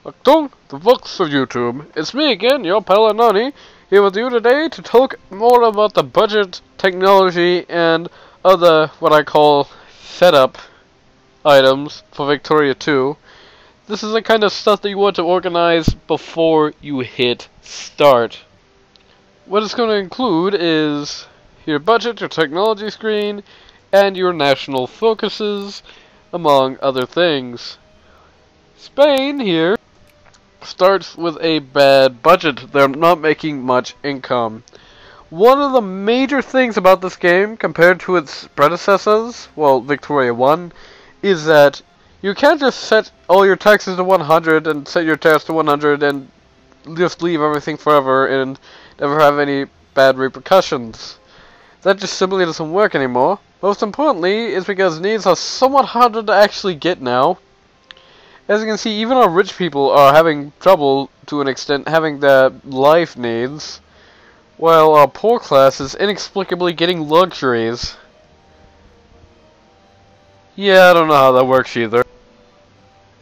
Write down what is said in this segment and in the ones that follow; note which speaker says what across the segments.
Speaker 1: Achtung, the Vox of YouTube. It's me again, your pal Anani, here with you today to talk more about the budget, technology, and other, what I call, setup items for Victoria 2. This is the kind of stuff that you want to organize before you hit start. What it's going to include is your budget, your technology screen, and your national focuses, among other things. Spain here starts with a bad budget. They're not making much income. One of the major things about this game compared to its predecessors, well, Victoria 1, is that you can't just set all your taxes to 100 and set your tariffs to 100 and just leave everything forever and never have any bad repercussions. That just simply doesn't work anymore. Most importantly is because needs are somewhat harder to actually get now. As you can see, even our rich people are having trouble, to an extent, having their life needs, while our poor class is inexplicably getting luxuries. Yeah, I don't know how that works either.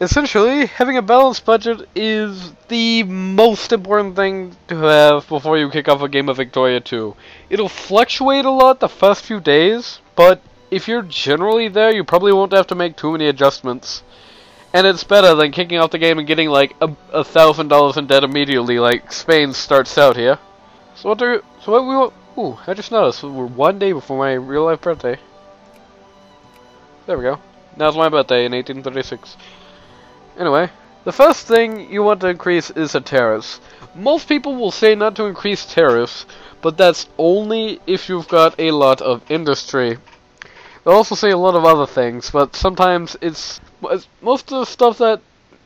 Speaker 1: Essentially, having a balanced budget is the most important thing to have before you kick off a game of Victoria 2. It'll fluctuate a lot the first few days, but if you're generally there, you probably won't have to make too many adjustments. And it's better than kicking off the game and getting like $1,000 in debt immediately, like Spain starts out here. So what we want? Ooh, I just noticed we're one day before my real life birthday. There we go. Now's my birthday in 1836. Anyway, the first thing you want to increase is the tariffs. Most people will say not to increase tariffs, but that's only if you've got a lot of industry. They'll also say a lot of other things, but sometimes it's most of the stuff that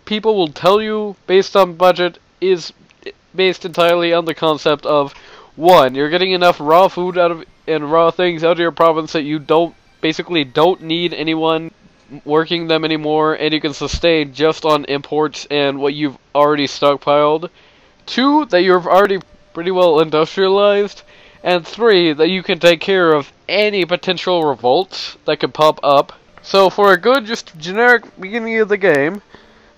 Speaker 1: people will tell you based on budget is based entirely on the concept of, one, you're getting enough raw food out of and raw things out of your province that you basically don't need anyone working them anymore, and you can sustain just on imports and what you've already stockpiled. Two, that you're already pretty well industrialized. And three, that you can take care of any potential revolts that could pop up. So for a good, just generic beginning of the game,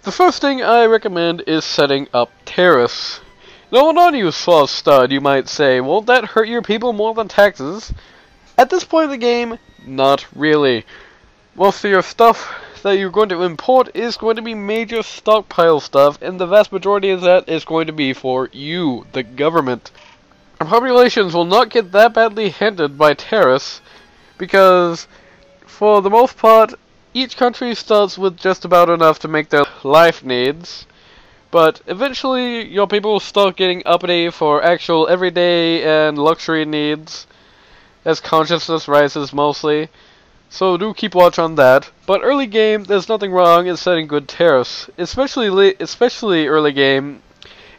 Speaker 1: the first thing I recommend is setting up tariffs. No, on you, Sloth Stud, you might say, won't that hurt your people more than taxes? At this point in the game, not really. Most of your stuff that you're going to import is going to be major stockpile stuff, and the vast majority of that is going to be for you, the government. Our populations will not get that badly hindered by tariffs, because for the most part, each country starts with just about enough to make their life needs, but eventually your people will start getting uppity for actual everyday and luxury needs, as consciousness rises mostly. So do keep watch on that. But early game, there's nothing wrong in setting good tariffs, especially early game.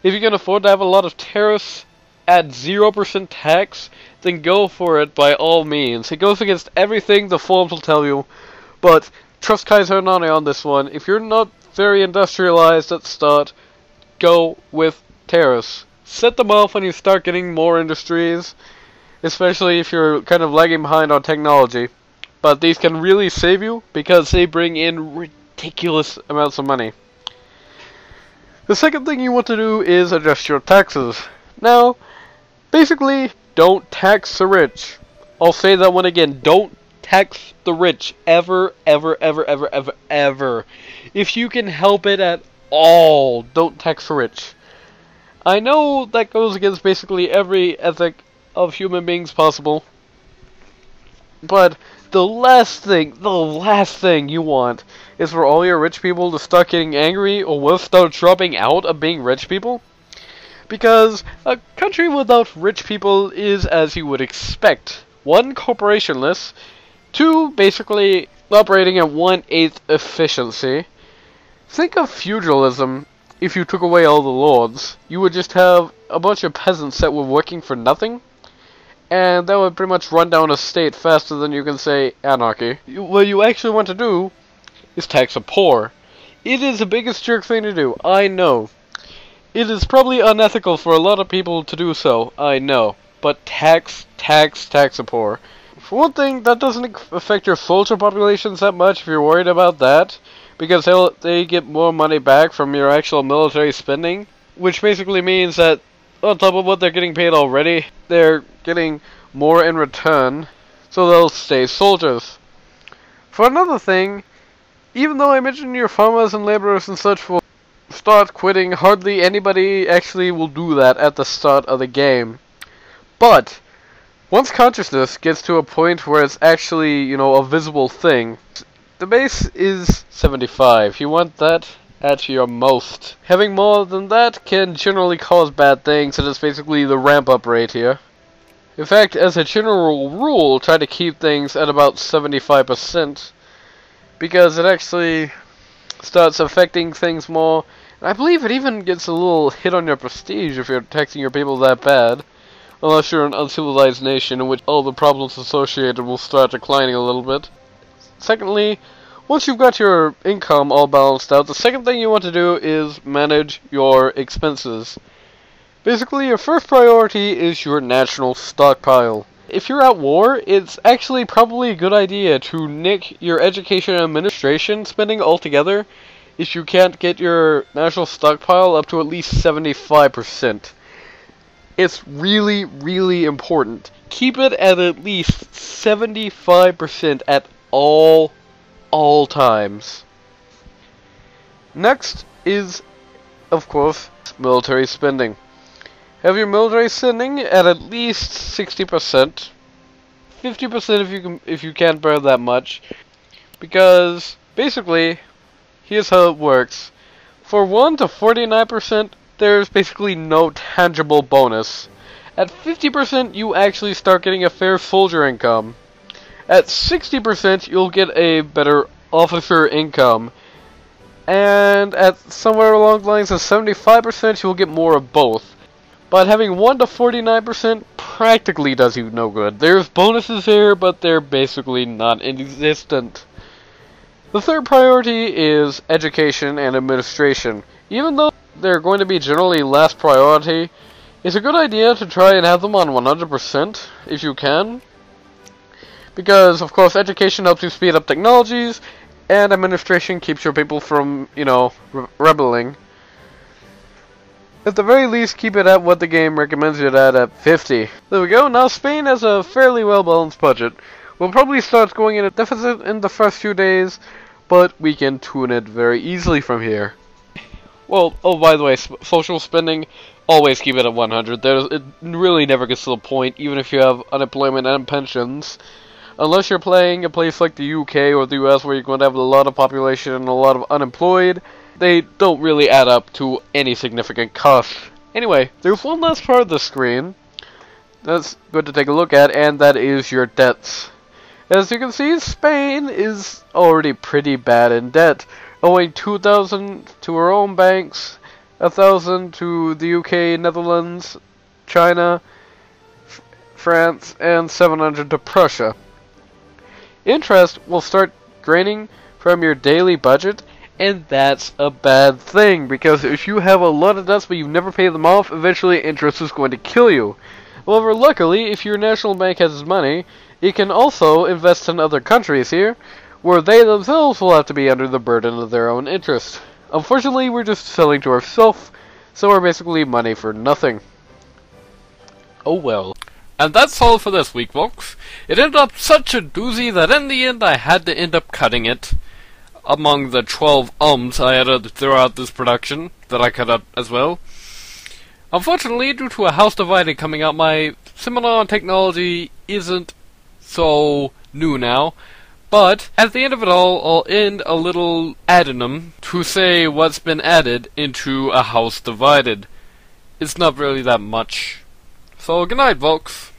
Speaker 1: If you can afford to have a lot of tariffs at 0% tax, then go for it by all means. It goes against everything the forums will tell you, but trust Kaiser Nani on this one. If you're not very industrialized at start, go with tariffs. Set them off when you start getting more industries, especially if you're kind of lagging behind on technology. But these can really save you because they bring in ridiculous amounts of money. The second thing you want to do is adjust your taxes. Now, basically, don't tax the rich. I'll say that one again. Don't tax the rich. Ever, ever, ever, ever, ever, ever. If you can help it at all, don't tax the rich. I know that goes against basically every ethic of human beings possible. But the last thing you want is for all your rich people to start getting angry or will start dropping out of being rich people. Because a country without rich people is as you would expect. One, corporationless. Two, basically operating at 1/8 efficiency. Think of feudalism if you took away all the lords. You would just have a bunch of peasants that were working for nothing. And that would pretty much run down a state faster than you can say anarchy. What you actually want to do is tax the poor. It is the biggest jerk thing to do, I know. It is probably unethical for a lot of people to do so, I know. But tax the poor. For one thing, that doesn't affect your soldier populations that much if you're worried about that. because they get more money back from your actual military spending, which basically means that on top of what they're getting paid already, they're getting more in return, so they'll stay soldiers. For another thing, even though I mentioned your farmers and laborers and such will start quitting, hardly anybody actually will do that at the start of the game. But once consciousness gets to a point where it's actually, you know, a visible thing, the base is 75. You want that at your most. Having more than that can generally cause bad things, and it's basically the ramp-up rate here. In fact, as a general rule, try to keep things at about 75%, because it actually starts affecting things more. And I believe it even gets a little hit on your prestige if you're taxing your people that bad, unless you're an uncivilized nation in which all the problems associated will start declining a little bit. Secondly, once you've got your income all balanced out, the second thing you want to do is manage your expenses. Basically, your first priority is your national stockpile. If you're at war, it's actually probably a good idea to nick your education and administration spending altogether if you can't get your national stockpile up to at least 75%. It's really, really important. Keep it at least 75% at all times. Next is, of course, military spending. Have your military spending at least 60%. 50% if you can't bear that much. Because basically, here's how it works. For 1 to 49%, there's basically no tangible bonus. At 50%, you actually start getting a fair soldier income. At 60%, you'll get a better officer income. And at somewhere along the lines of 75%, you'll get more of both. But having 1 to 49% practically does you no good. There's bonuses here, but they're basically non-existent. The third priority is education and administration. Even though they're going to be generally last priority, it's a good idea to try and have them on 100% if you can. Because, of course, education helps you speed up technologies, and administration keeps your people from, you know, rebelling. At the very least, keep it at what the game recommends it at 50. There we go. Now Spain has a fairly well-balanced budget. We'll probably start going in a deficit in the first few days, but we can tune it very easily from here. Well, oh, by the way, social spending, always keep it at 100. It really never gets to the point, even if you have unemployment and pensions. Unless you're playing a place like the UK or the US where you're going to have a lot of population and a lot of unemployed, they don't really add up to any significant cost. Anyway, there's one last part of the screen that's good to take a look at, and that is your debts. As you can see, Spain is already pretty bad in debt, owing 2,000 to her own banks, 1,000 to the UK, Netherlands, China, France, and 700 to Prussia. Interest will start draining from your daily budget, and that's a bad thing, because if you have a lot of debts but you never pay them off, eventually interest is going to kill you. However, luckily, if your national bank has money, it can also invest in other countries here, where they themselves will have to be under the burden of their own interest. Unfortunately, we're just selling to ourselves, so we're basically money for nothing. Oh well. And that's all for this week, folks. It ended up such a doozy that in the end I had to end up cutting it. Among the 12 I added throughout this production, that I cut out as well. Unfortunately, due to a house divided coming out, my seminar on technology isn't so new now. But, at the end of it all, I'll end a little addendum to say what's been added into a house divided. It's not really that much. So, good night, folks.